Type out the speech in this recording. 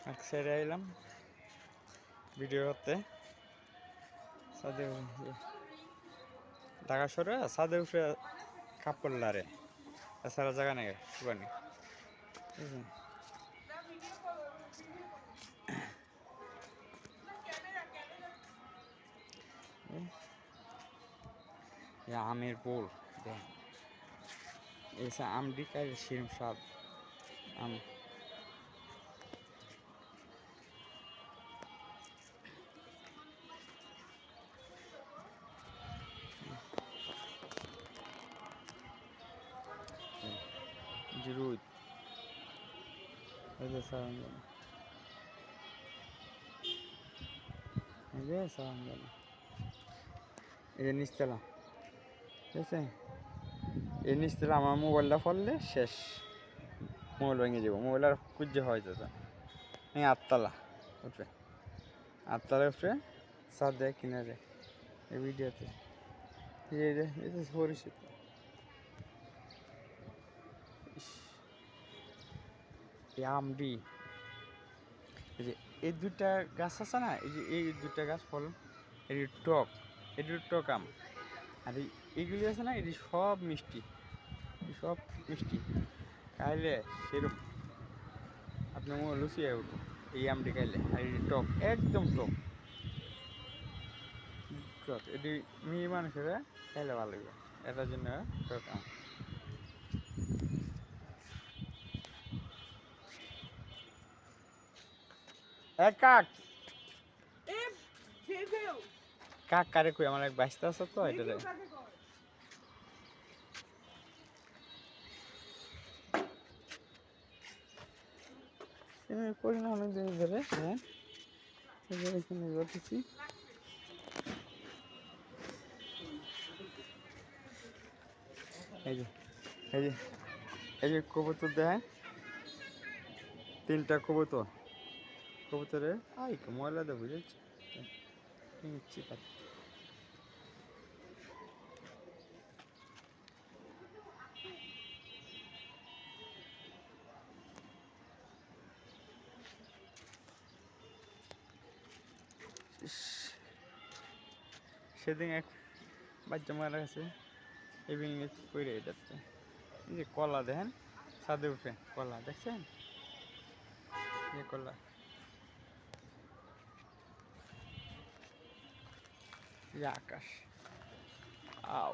এক সাইডে আইলাম ভিডিও করতে। ছাদে ঢাকা শহরে ছাদে উঠে কাপড় লারে, এছাড়া জায়গা নেই শুকানি। আমের পোল দেন, এসে আম ডিকার শিরম স্বাদ আম। জরুর এই যে সারঞ্জাম, এই যে সারঞ্জাম, এই যে নিচতলা, ঠিক আছে? এই নিচতলা আমার মোবাইলটা পড়লে শেষ, মোবাইল ভেঙে যাবো, মোবাইল আর কুজ্জে হয়ে যেত। এই আটতলা উঠবে, আটতলা উঠবে সার দেয় কিনারে এই ভিডিওতে, এই যে পরিচিত। এই আমডি, এই যে এই দুটা গাছ আছে না, এই যে এই দুটা গাছ ফল, এটি টক, এটি টক আম। আর এইগুলি আছে না, এটি সব মিষ্টি, সব মিষ্টি খাইলে সেরকম আপনার মনে লুচিয়ে উঠবো এই আমটি খাইলে। আর এটি টক, একদম টক টক, এটি মেয়ে মানুষেরা খাইলে ভালো লাগবে, এটার জন্য টক আম। কাক কাক কারে কই, আমার এক বাইশটা আছে তো এটা করি না অনেক দিন ধরে। হ্যাঁ এখানে বলতেছি এই যে এই যে এই যে কবুতর দেখেন, তিনটা কবুতর, কবুতরে আই ময়লা দেবো বুঝেছি নিচ্ছি তার। সেদিন এক বাচ্চা মারা গেছে, এই ভেঙে পড়ে যাচ্ছে। এই যে কলা দেখেন ছাদে উঠে, কলা দেখছেন, এই কলা, এই আকাশ আও।